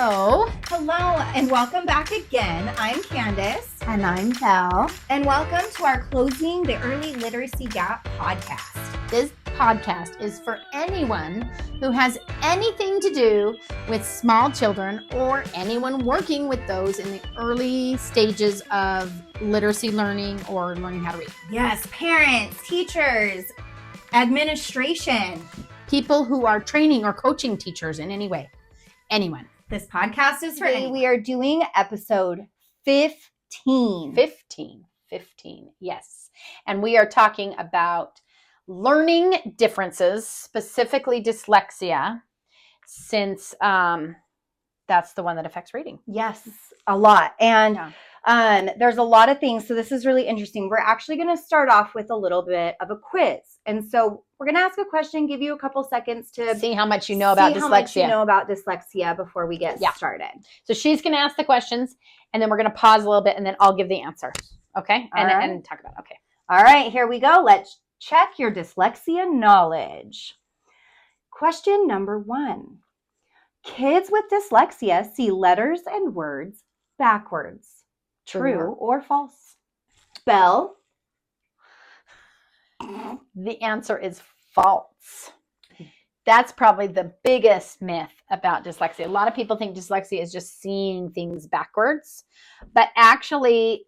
Hello, and welcome back again. I'm Candace. And I'm Belle. And welcome to our Closing the Early Literacy Gap podcast. This podcast is for anyone who has anything to do with small children or anyone working with those in the early stages of literacy learning or learning how to read. Yes, parents, teachers, administration. People who are training or coaching teachers in any way. Anyone. This podcast is for Today anyone. we are doing episode 15. 15, yes. And we are talking about learning differences, specifically dyslexia, since that's the one that affects reading. Yes, a lot. And there's a lot of things. So this is really interesting. We're actually going to start off with a little bit of a quiz. And so we're going to ask a question, give you a couple seconds to see how much you know about dyslexia. How much you know about dyslexia before we get started. So she's going to ask the questions, and then we're going to pause a little bit, and then I'll give the answer. Okay? And talk about it. Okay. All right, here we go. Let's check your dyslexia knowledge. Question number 1. Kids with dyslexia see letters and words backwards. True or false? Belle? The answer is false. That's probably the biggest myth about dyslexia. A lot of people think dyslexia is just seeing things backwards, but actually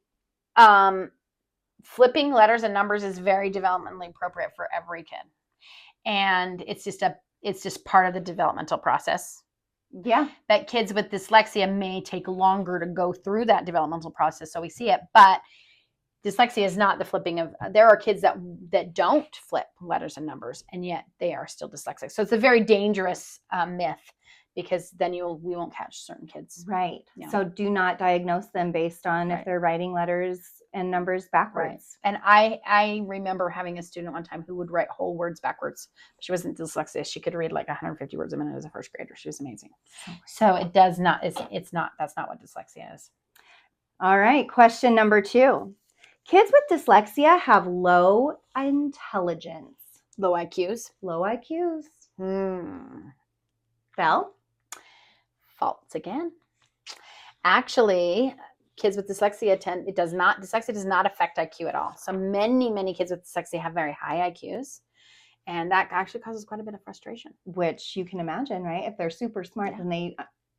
flipping letters and numbers is very developmentally appropriate for every kid. And it's just part of the developmental process. Yeah. That kids with dyslexia may take longer to go through that developmental process, so we see it, but dyslexia is not the flipping of, there are kids that don't flip letters and numbers, and yet they are still dyslexic. So it's a very dangerous myth, because then we won't catch certain kids. Right. Yeah. So do not diagnose them based on if they're writing letters and numbers backwards. Right. And I remember having a student one time who would write whole words backwards. She wasn't dyslexic. She could read like 150 words a minute as a first grader. She was amazing. So it does not, that's not what dyslexia is. All right. Question number 2. Kids with dyslexia have low intelligence. Low IQs. Low IQs. Belle? False again. Actually, kids with dyslexia dyslexia does not affect IQ at all. So many kids with dyslexia have very high IQs. And that actually causes quite a bit of frustration. Which you can imagine, right? If they're super smart, then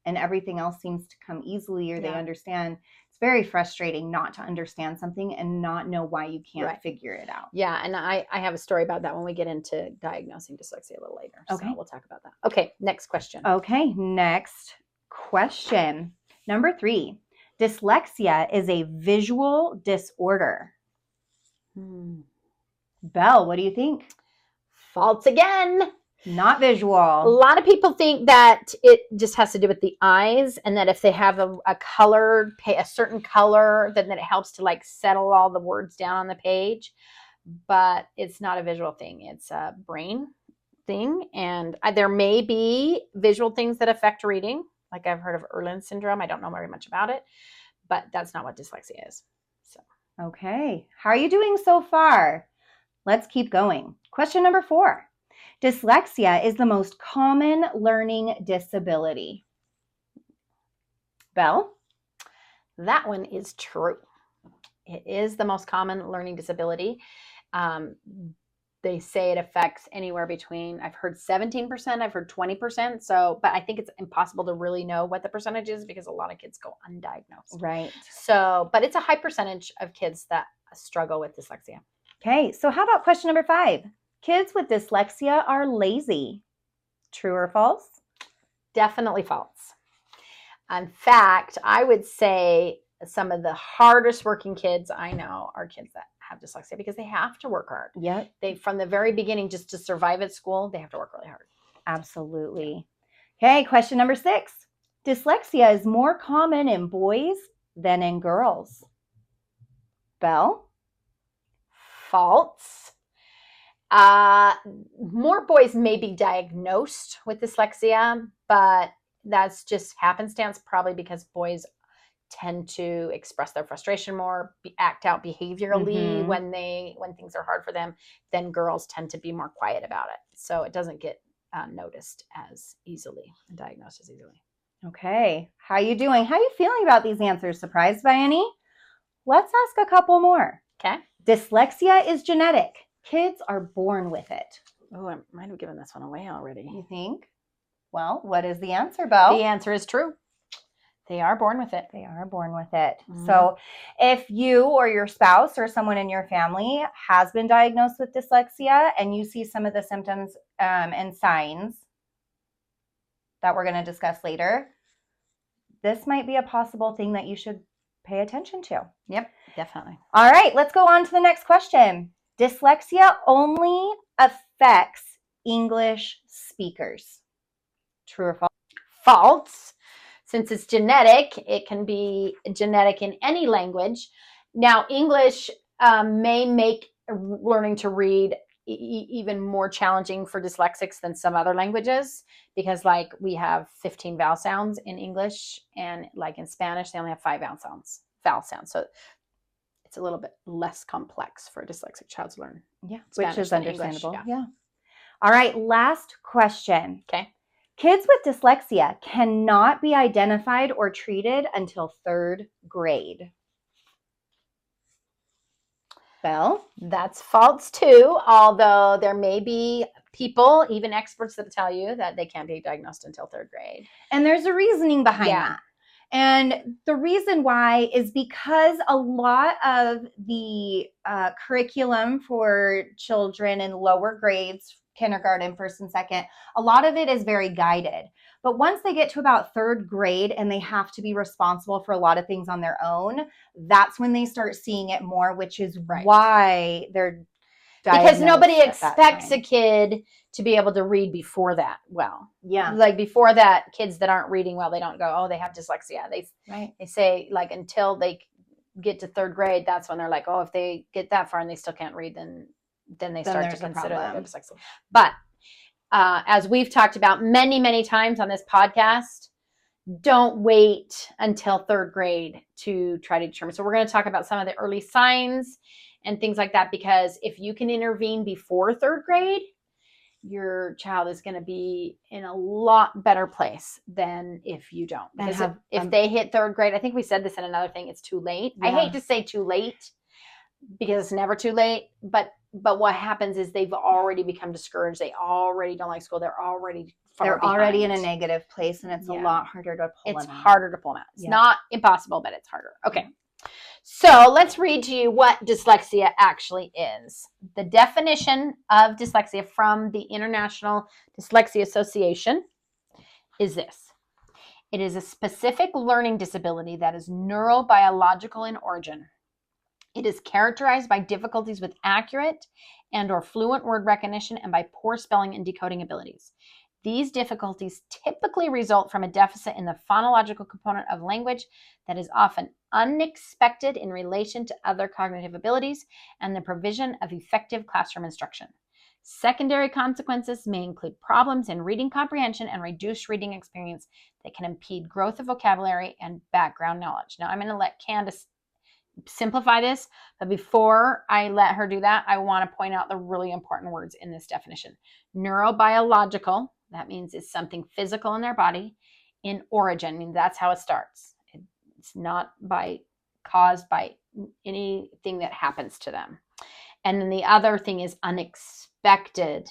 and everything else seems to come easily, or they understand. It's very frustrating not to understand something and not know why you can't figure it out. Yeah, and I have a story about that when we get into diagnosing dyslexia a little later. Okay. So we'll talk about that. Okay, next question. Okay, next question. Number 3. Dyslexia is a visual disorder. Belle, what do you think? False again. Not visual. A lot of people think that it just has to do with the eyes, and that if they have a certain color, then it helps to like settle all the words down on the page. But it's not a visual thing. It's a brain thing. And there may be visual things that affect reading. Like I've heard of Irlen syndrome. I don't know very much about it, but that's not what dyslexia is. So. Okay. How are you doing so far? Let's keep going. Question number 4. Dyslexia is the most common learning disability. Belle? That one is true. It is the most common learning disability. They say it affects anywhere between, I've heard 17%, I've heard 20%. So, but I think it's impossible to really know what the percentage is, because a lot of kids go undiagnosed. Right. So, but it's a high percentage of kids that struggle with dyslexia. Okay. So how about question number 5? Kids with dyslexia are lazy. True or false? Definitely false. In fact, I would say some of the hardest working kids I know are kids that have dyslexia, because they have to work hard. Yep. They, from the very beginning, just to survive at school, they have to work really hard. Absolutely. Okay, question number 6. Dyslexia is more common in boys than in girls. Belle? False. More boys may be diagnosed with dyslexia, but that's just happenstance, probably because boys tend to express their frustration more, act out behaviorally when things are hard for them. Then girls tend to be more quiet about it. So it doesn't get noticed as easily and diagnosed as easily. Okay. How you doing? How you feeling about these answers? Surprised by any? Let's ask a couple more. Okay. Dyslexia is genetic. Kids are born with it. Oh, I might have given this one away already. You think? Well, what is the answer, Belle? The answer is true. They are born with it. They are born with it. So if you or your spouse or someone in your family has been diagnosed with dyslexia and you see some of the symptoms and signs that we're going to discuss later, this might be a possible thing that you should pay attention to. Yep, definitely. All right, let's go on to the next question. Dyslexia only affects English speakers. True or false? False. Since it's genetic, it can be genetic in any language. Now, English may make learning to read even more challenging for dyslexics than some other languages, because like we have 15 vowel sounds in English, and like in Spanish, they only have 5 vowel sounds. So it's a little bit less complex for a dyslexic child to learn. Yeah, Spanish which is than understandable. English, yeah. All right, last question. Okay. Kids with dyslexia cannot be identified or treated until 3rd grade. Belle? That's false too, although there may be people, even experts, that tell you that they can't be diagnosed until 3rd grade. And there's a reasoning behind that. And the reason why is because a lot of the curriculum for children in lower grades, kindergarten, 1st and 2nd, a lot of it is very guided. But once they get to about 3rd grade and they have to be responsible for a lot of things on their own, that's when they start seeing it more, which is why they're because nobody expects a kid to be able to read before that well. Yeah. Like before that, kids that aren't reading well, they don't go, oh, they have dyslexia. They say like until they get to 3rd grade, that's when they're like, oh, if they get that far and they still can't read, then they start to consider that dyslexia. But as we've talked about many, many times on this podcast, don't wait until 3rd grade to try to determine. So we're going to talk about some of the early signs and things like that, because if you can intervene before 3rd grade, your child is going to be in a lot better place than if you don't. Because if they hit 3rd grade, I think we said this in another thing, it's too late. Yeah. I hate to say too late because it's never too late, but what happens is they've already become discouraged. They already don't like school. They're already in a negative place, and it's a lot harder to pull them out. It's harder to pull them out. It's not impossible, but it's harder. Okay. So let's read to you what dyslexia actually is. The definition of dyslexia from the International Dyslexia Association is this. It is a specific learning disability that is neurobiological in origin. It is characterized by difficulties with accurate and or fluent word recognition and by poor spelling and decoding abilities. These difficulties typically result from a deficit in the phonological component of language that is often unexpected in relation to other cognitive abilities and the provision of effective classroom instruction. Secondary consequences may include problems in reading comprehension and reduced reading experience that can impede growth of vocabulary and background knowledge. Now, I'm going to let Candace simplify this, but before I let her do that, I want to point out the really important words in this definition. Neurobiological, that means it's something physical in their body. In origin, I mean, that's how it starts. It's not caused by anything that happens to them. And then the other thing is unexpected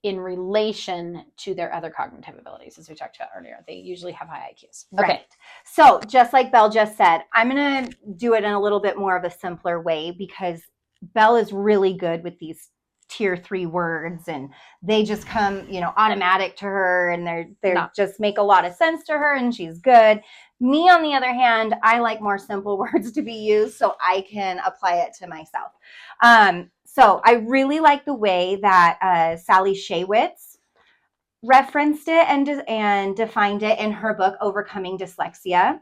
in relation to their other cognitive abilities, as we talked about earlier. They usually have high IQs. Okay. Right. So just like Belle just said, I'm going to do it in a little bit more of a simpler way, because Belle is really good with these tier 3 words, and they just come, automatic to her, and they just make a lot of sense to her, and she's good. Me, on the other hand, I like more simple words to be used so I can apply it to myself. So I really like the way that Sally Shaywitz referenced it and defined it in her book, Overcoming Dyslexia.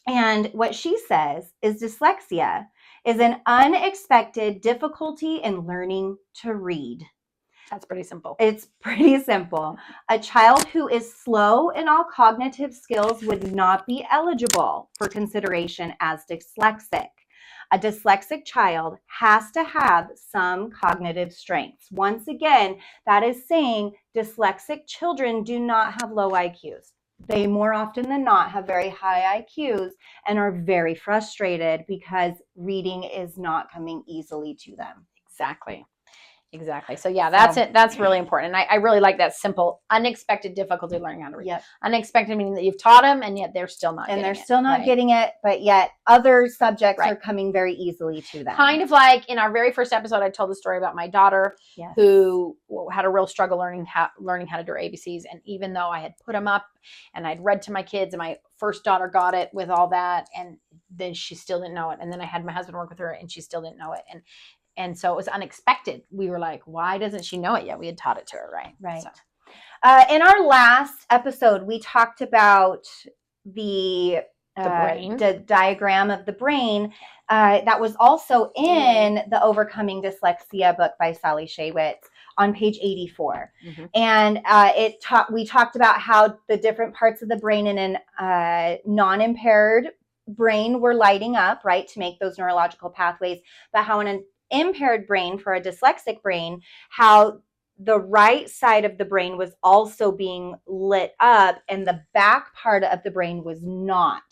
And what she says is dyslexia is an unexpected difficulty in learning to read. That's pretty simple. It's pretty simple. A child who is slow in all cognitive skills would not be eligible for consideration as dyslexic. A dyslexic child has to have some cognitive strengths. Once again, that is saying dyslexic children do not have low IQs. they more often than not have very high IQs and are very frustrated because reading is not coming easily to them. Exactly. So yeah, that's it. That's really important. And I really like that simple, unexpected difficulty learning how to read. Yep. Unexpected meaning that you've taught them and yet they're still not getting it, but yet other subjects are coming very easily to them. Kind of like in our very first episode, I told the story about my daughter who had a real struggle learning how to do her ABCs. And even though I had put them up and I'd read to my kids, and my first daughter got it with all that, and then she still didn't know it. And then I had my husband work with her and she still didn't know it. And so it was unexpected. We were like, why doesn't she know it yet? We had taught it to her, right? Right. So. In our last episode, we talked about the brain, the diagram of the brain that was also in the Overcoming Dyslexia book by Sally Shaywitz on page 84. Mm-hmm. And we talked about how the different parts of the brain in an non-impaired brain were lighting up, right, to make those neurological pathways, but how in an impaired brain, for a dyslexic brain, how the right side of the brain was also being lit up and the back part of the brain was not,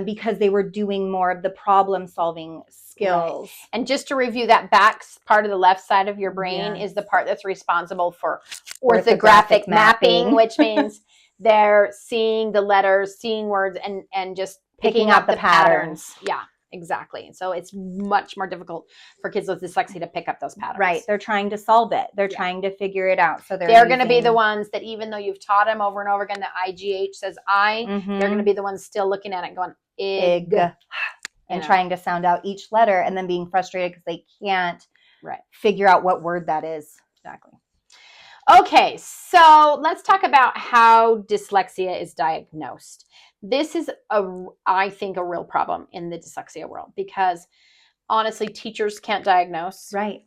because they were doing more of the problem solving skills. Right. And just to review, that back part of the left side of your brain is the part that's responsible for orthographic mapping, which means they're seeing the letters, seeing words, and just picking up the patterns. Yeah. Exactly. And so it's much more difficult for kids with dyslexia to pick up those patterns. Right. They're trying to solve it. They're trying to figure it out. So they're going to be the ones that, even though you've taught them over and over again that IGH says I, they're going to be the ones still looking at it and going, ig. And trying to sound out each letter and then being frustrated because they can't figure out what word that is. Exactly. Okay. So let's talk about how dyslexia is diagnosed. This is, I think, a real problem in the dyslexia world because, honestly, teachers can't diagnose. Right.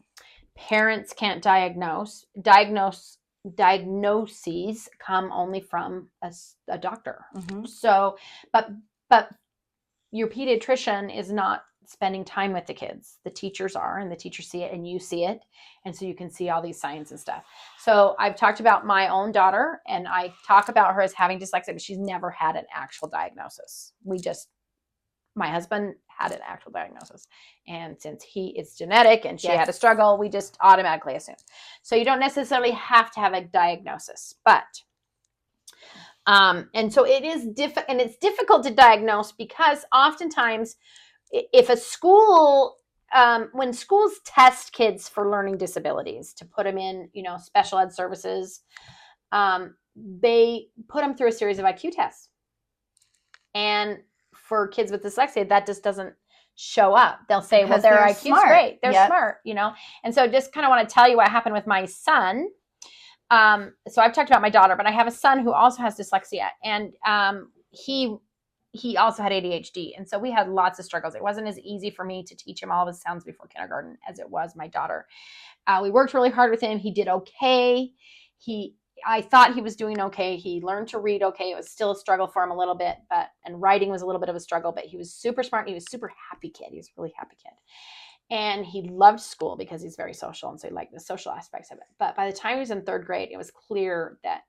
Parents can't diagnose. Diagnoses come only from a doctor. Mm-hmm. So, but your pediatrician is not spending time with the kids. The teachers are, and the teachers see it, and you see it. And so you can see all these signs and stuff. So I've talked about my own daughter, and I talk about her as having dyslexia, but she's never had an actual diagnosis. My husband had an actual diagnosis. And since it's genetic and she had a struggle, we just automatically assume. So you don't necessarily have to have a diagnosis, but and so it is and it's difficult to diagnose because oftentimes if a school, when schools test kids for learning disabilities to put them in, special ed services, they put them through a series of IQ tests. And for kids with dyslexia, that just doesn't show up. They'll say, well, their IQ's smart. Great. They're smart, And so just kind of want to tell you what happened with my son. So I've talked about my daughter, but I have a son who also has dyslexia, and he also had ADHD. And so we had lots of struggles. It wasn't as easy for me to teach him all of his sounds before kindergarten as it was my daughter. We worked really hard with him. He did okay. I thought he was doing okay. He learned to read okay. It was still a struggle for him a little bit, and writing was a little bit of a struggle, but he was super smart. He was a super happy kid. He was a really happy kid. And he loved school because he's very social, and so he liked the social aspects of it. But by the time he was in third grade, it was clear that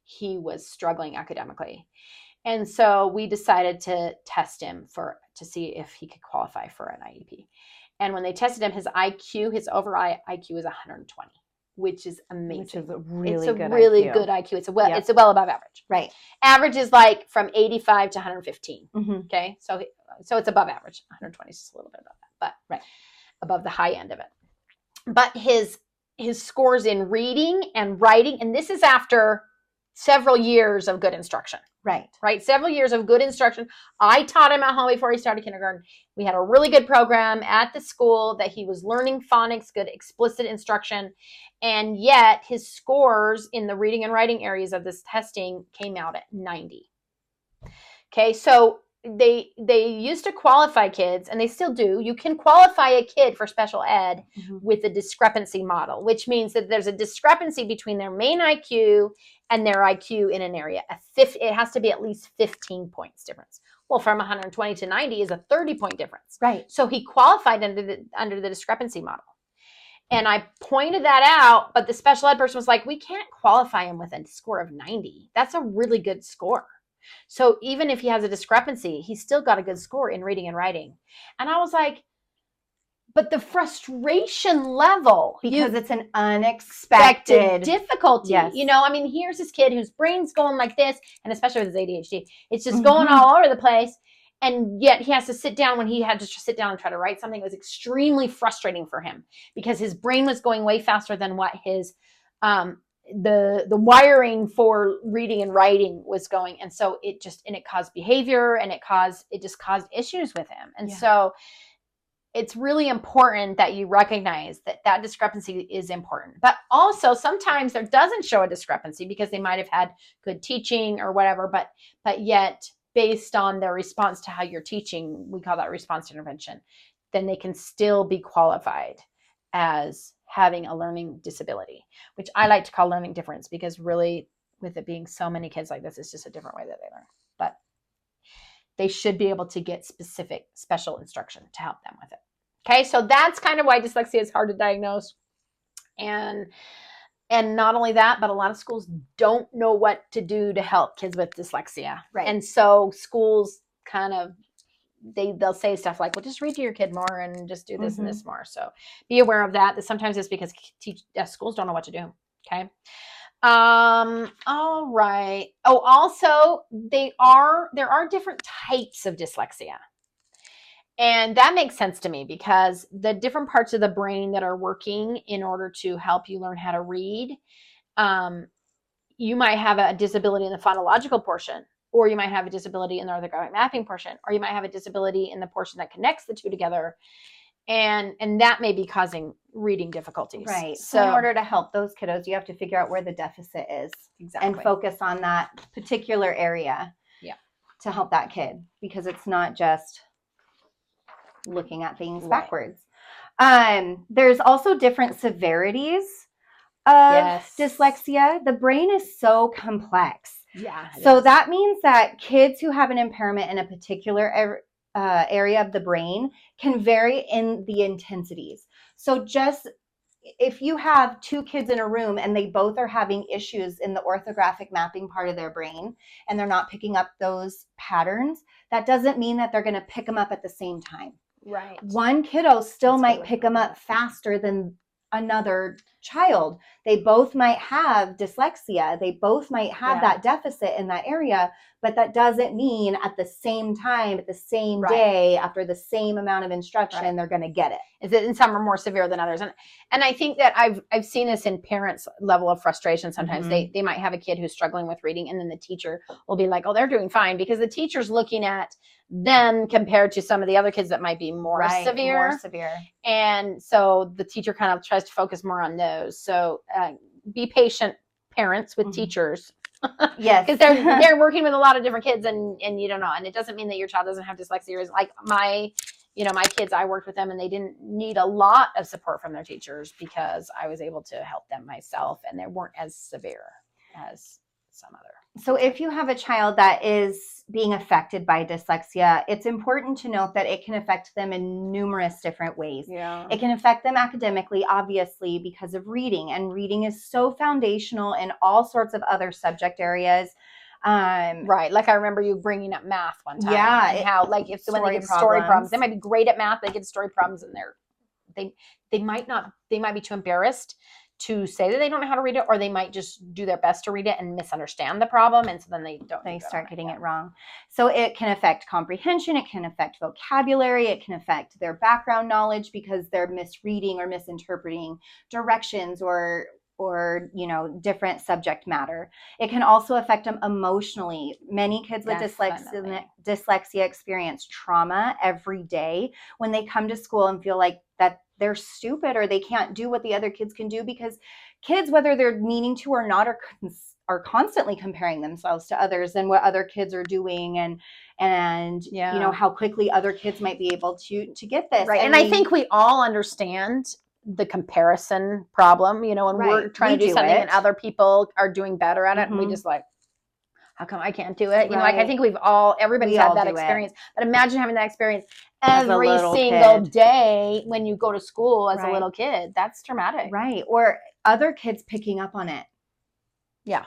he was struggling academically. And so we decided to test him to see if he could qualify for an IEP. And when they tested him, his IQ, his overall IQ was 120, which is amazing. Which is a really good IQ. It's well above average. Right. Average is like from 85 to 115. Mm-hmm. Okay. So it's above average. 120 is just a little bit above that, but above the high end of it. But his scores in reading and writing, and this is after several years of good instruction. Right. Several years of good instruction. I taught him at home before he started kindergarten. We had a really good program at the school that he was learning phonics, good explicit instruction. And yet his scores in the reading and writing areas of this testing came out at 90. Okay. So they used to qualify kids, and they still do. You can qualify a kid for special ed with a discrepancy model, which means that there's a discrepancy between their main IQ and their IQ in an area. It has to be at least 15 points difference. Well, from 120 to 90 is a 30-point difference. Right. So he qualified under the discrepancy model. And I pointed that out, but the special ed person was like, we can't qualify him with a score of 90. That's a really good score. So even if he has a discrepancy, he's still got a good score in reading and writing. And I was like, but the frustration level, because it's an unexpected difficulty. Yes. You know, I mean, here's this kid whose brain's going like this, and especially with his ADHD, it's just going all over the place. And yet he has to sit down when he had to sit down and try to write something. It was extremely frustrating for him because his brain was going way faster than what his the wiring for reading and writing was going. And so it caused behavior, and it just caused issues with him. And so it's really important that you recognize that discrepancy is important. But also sometimes there doesn't show a discrepancy because they might have had good teaching or whatever, but yet based on their response to how you're teaching, we call that response intervention, then they can still be qualified as having a learning disability, which I like to call learning difference, because really with it being so many kids like this, it's just a different way that they learn. But they should be able to get specific special instruction to help them with it. Okay, so that's kind of why dyslexia is hard to diagnose. And not only that, but a lot of schools don't know what to do to help kids with dyslexia. Right. And so schools kind of, they'll say stuff like, well, just read to your kid more and just do this and this more. So be aware of that. Sometimes it's because schools don't know what to do. Okay. All right. Oh, also there are different types of dyslexia. And that makes sense to me because the different parts of the brain that are working in order to help you learn how to read, you might have a disability in the phonological portion, or you might have a disability in the orthographic mapping portion, or you might have a disability in the portion that connects the two together. And that may be causing reading difficulties. Right. So in order to help those kiddos, you have to figure out where the deficit is. Exactly. And focus on that particular area. Yeah. To help that kid, because it's not just looking at things backwards. There's also different severities of dyslexia. The brain is so complex. Yeah. So that means that kids who have an impairment in a particular area of the brain can vary in the intensities. So just if you have two kids in a room and they both are having issues in the orthographic mapping part of their brain and they're not picking up those patterns, that doesn't mean that they're going to pick them up at the same time. Right. One kiddo still might pick them up faster than another child. They both might have dyslexia. They both might have that deficit in that area, but that doesn't mean at the same time, at the same day, after the same amount of instruction, they're going to get it. And some are more severe than others. And I think that I've seen this in parents' level of frustration. Sometimes they might have a kid who's struggling with reading, and then the teacher will be like, oh, they're doing fine, because the teacher's looking at them compared to some of the other kids that might be more severe. And so the teacher kind of tries to focus more on those. So be patient, parents, with teachers. Yes. Because they're working with a lot of different kids, and you don't know. And it doesn't mean that your child doesn't have dyslexia. It's like my kids, I worked with them and they didn't need a lot of support from their teachers because I was able to help them myself, and they weren't as severe as some other. So if you have a child that is being affected by dyslexia, it's important to note that it can affect them in numerous different ways. Yeah. It can affect them academically, obviously, because of reading. And reading is so foundational in all sorts of other subject areas. Right. Like I remember you bringing up math one time. Yeah. And how, like, if when they get story problems, they might be great at math, they get story problems, and they might be too embarrassed to say that they don't know how to read it, or they might just do their best to read it and misunderstand the problem, and so then they start getting it wrong. So it can affect comprehension, it can affect vocabulary, it can affect their background knowledge because they're misreading or misinterpreting directions or different subject matter. It can also affect them emotionally. Many kids with dyslexia experience trauma every day when they come to school and feel like that they're stupid or they can't do what the other kids can do, because kids, whether they're meaning to or not, are constantly comparing themselves to others and what other kids are doing, and how quickly other kids might be able to get this. Right. And I think we all understand the comparison problem, when we're trying to do something and other people are doing better at it, and we just like, how come I can't do it? I think everybody's had that experience. But imagine having that experience every single day when you go to school as a little kid. That's traumatic. Right. Or other kids picking up on it. Yeah.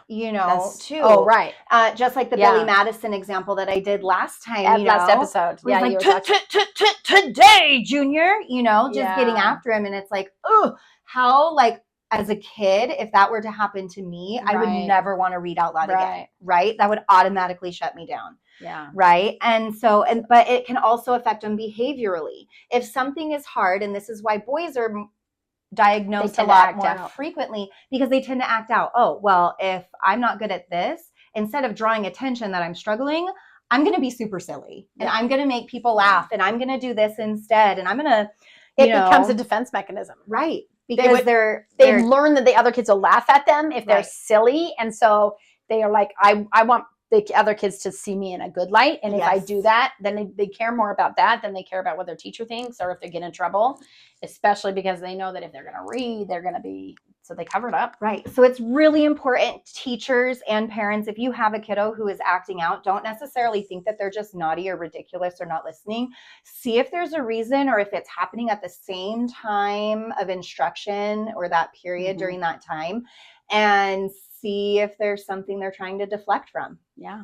Too. Oh, right. Just like the Yeah. Billy Madison example that I did last time, Last episode. where Yeah, he's you like, were talking. today, Junior, just Yeah. getting after him. And it's like, oh, how, like, as a kid, if that were to happen to me, I would Right. never want to read out loud again, Right. right? That would automatically shut me down. Yeah. Right. And so, but it can also affect them behaviorally. If something is hard, and this is why boys are diagnosed a lot more frequently, because they tend to act out. Oh, well, if I'm not good at this, instead of drawing attention that I'm struggling, I'm going to be super silly and I'm going to make people laugh and I'm going to do this instead. And I'm going to, it becomes a defense mechanism. Right. Because they've learned that the other kids will laugh at them if they're silly. And so they are like, I want the other kids to see me in a good light. And if I do that, then they care more about that than they care about what their teacher thinks or if they get in trouble, especially because they know that if they're going to read, they're going to be, so they cover it up. Right. So it's really important, teachers and parents, if you have a kiddo who is acting out, don't necessarily think that they're just naughty or ridiculous or not listening. See if there's a reason or if it's happening at the same time of instruction or that period during that time, and see if there's something they're trying to deflect from. Yeah.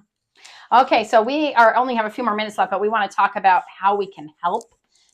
Okay. So we only have a few more minutes left, but we want to talk about how we can help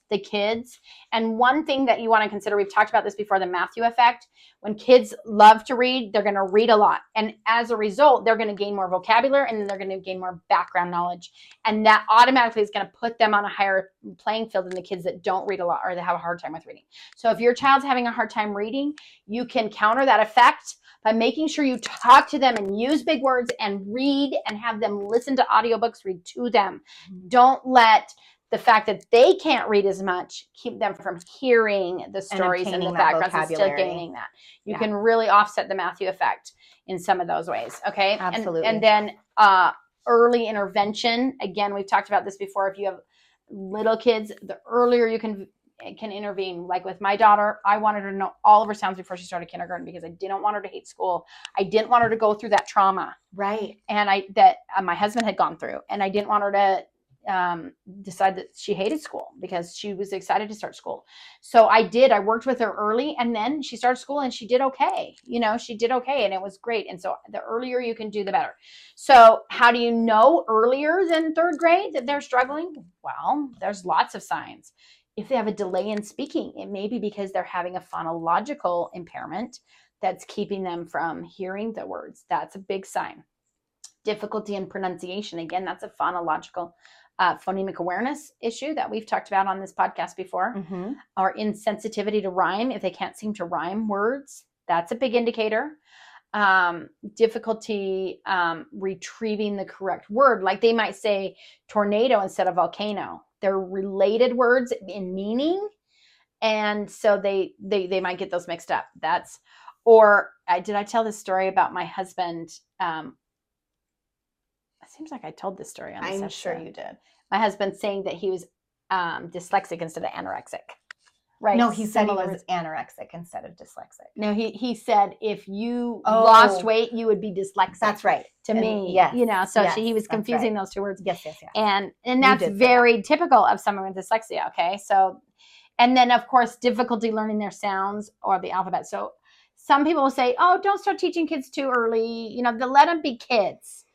the kids. And one thing that you want to consider, we've talked about this before, the Matthew effect. When kids love to read, they're going to read a lot. And as a result, they're going to gain more vocabulary and then they're going to gain more background knowledge. And that automatically is going to put them on a higher playing field than the kids that don't read a lot or that have a hard time with reading. So if your child's having a hard time reading, you can counter that effect by making sure you talk to them and use big words and read and have them listen to audiobooks, read to them. Don't let the fact that they can't read as much keep them from hearing the stories and the backgrounds and still gaining that. You can really offset the Matthew effect in some of those ways. Okay. Absolutely. And then early intervention. Again, we've talked about this before. If you have little kids, the earlier you can intervene. Like with my daughter, I wanted her to know all of her sounds before she started kindergarten because I didn't want her to hate school. I didn't want her to go through that trauma. Right. And my husband had gone through, and I didn't want her to decide that she hated school because she was excited to start school. So I worked with her early, and then she started school and she did okay. She did okay and it was great. And so the earlier you can do, the better. So how do you know earlier than third grade that they're struggling? Well, there's lots of signs. If they have a delay in speaking, it may be because they're having a phonological impairment that's keeping them from hearing the words. That's a big sign. Difficulty in pronunciation. Again, that's a phonological phonemic awareness issue that we've talked about on this podcast before. Or insensitivity to rhyme. If they can't seem to rhyme words, that's a big indicator. Difficulty retrieving the correct word. Like they might say tornado instead of volcano. They're related words in meaning. And so they might get those mixed up. Did I tell this story about my husband? It seems like I told this story on this episode. I'm sure you did. My husband saying that he was dyslexic instead of anorexic. Right. No, he said he was anorexic instead of dyslexic. No, he said if you lost weight, you would be dyslexic. That's right. To me, yes. So he was confusing those two words. Yes. And that's very typical of someone with dyslexia. Okay. So, and then of course, difficulty learning their sounds or the alphabet. So some people will say, oh, don't start teaching kids too early. Let them be kids.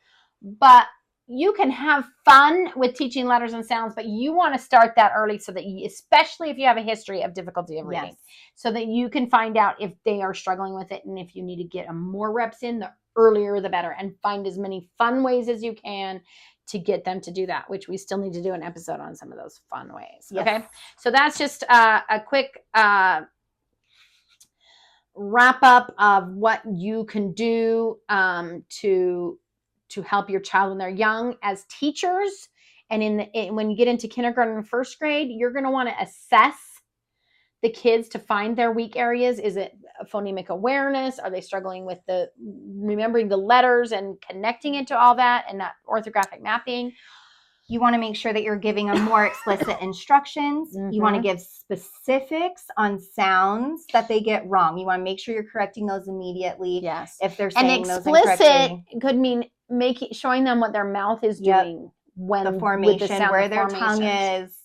But you can have fun with teaching letters and sounds, but you want to start that early so that especially if you have a history of difficulty of reading, so that you can find out if they are struggling with it. And if you need to get more reps in, the earlier the better, and find as many fun ways as you can to get them to do that, which we still need to do an episode on some of those fun ways. Yes. Okay. So that's just a quick wrap up of what you can do to help your child when they're young as teachers. And when you get into kindergarten and first grade, you're going to want to assess the kids to find their weak areas. Is it phonemic awareness? Are they struggling with remembering the letters and connecting it to all that and not orthographic mapping? You want to make sure that you're giving them more explicit instructions. You want to give specifics on sounds that they get wrong. You want to make sure you're correcting those immediately. Yes. If they're saying those incorrectly. And explicit could mean showing them what their mouth is doing when the formation, with the sound, where their tongue is,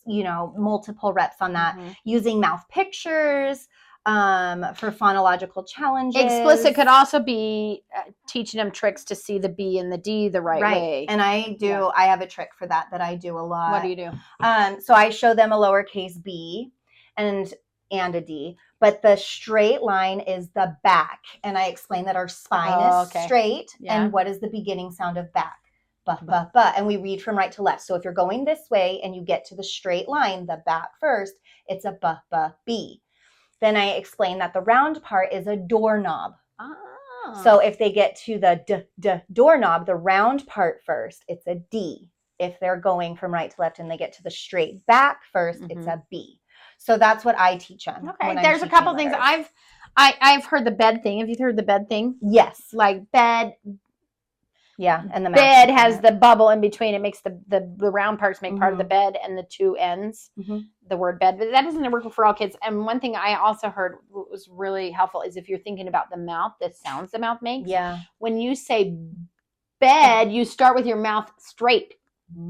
multiple reps on that. Using mouth pictures, for phonological challenges. Explicit could also be teaching them tricks to see the B and the D the right way. And I have a trick for that I do a lot. What do you do? So I show them a lowercase b and a D, but the straight line is the back. And I explain that our spine is straight. And what is the beginning sound of back? Ba. And we read from right to left. So if you're going this way and you get to the straight line, the back first, it's a B. Then I explain that the round part is a doorknob. Oh. So if they get to the doorknob, the round part first, it's a D. If they're going from right to left and they get to the straight back first, it's a B. So that's what I teach them. Okay, there's a couple things I've heard the bed thing. Have you heard the bed thing? Yes. Like bed. Yeah, and the bed has the bubble in between. It makes the round parts make part of the bed, and the two ends, the word bed. But that doesn't work for all kids. And one thing I also heard was really helpful is if you're thinking about the mouth, the sounds the mouth makes. Yeah. When you say bed, you start with your mouth straight.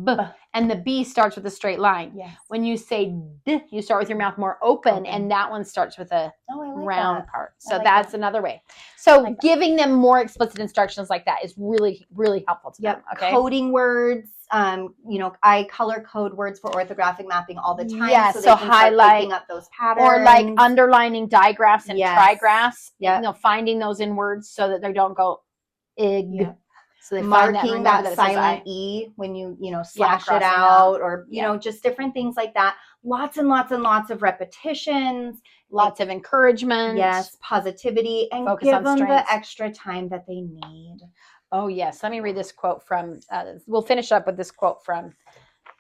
B, and the B starts with a straight line. Yes. When you say D, you start with your mouth more open, and that one starts with a round part. So that's another way. So giving them more explicit instructions like that is really, really helpful to them. Okay. Coding words. I color code words for orthographic mapping all the time. Yeah, so they can highlight, start picking up those patterns. Or like underlining digraphs and trigraphs. Yeah. Finding those in words so that they don't go ig. Yeah. So they marking that silent E when you slash it out, or just different things like that. Lots and lots and lots of repetitions, lots of encouragement. Yes, positivity, and focus give them the extra time that they need. Oh yes, let me read this quote from. We'll finish up with this quote from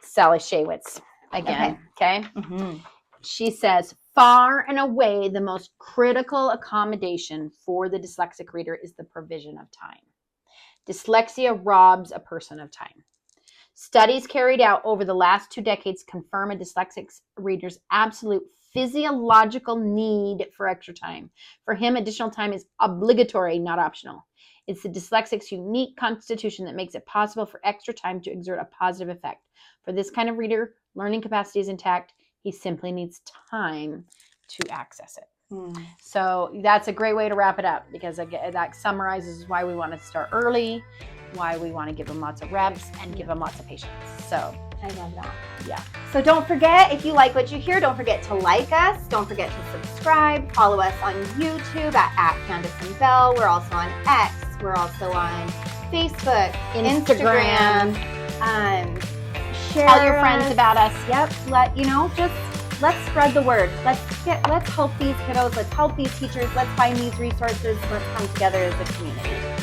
Sally Shaywitz again. Okay. Mm-hmm. She says, "Far and away, the most critical accommodation for the dyslexic reader is the provision of time. Dyslexia robs a person of time. Studies carried out over the last 2 decades confirm a dyslexic reader's absolute physiological need for extra time. For him, additional time is obligatory, not optional. It's the dyslexic's unique constitution that makes it possible for extra time to exert a positive effect. For this kind of reader, learning capacity is intact. He simply needs time to access it." So that's a great way to wrap it up, because that summarizes why we want to start early, why we want to give them lots of reps and give them lots of patience. So I love that. Yeah. So don't forget, if you like what you hear, don't forget to like us. Don't forget to subscribe. Follow us on YouTube at Candace and Bell. We're also on X. We're also on Facebook, Instagram. Share. Tell your friends about us. Yep. Let's spread the word. Let's help these kiddos. Let's help these teachers. Let's find these resources. Let's come together as a community.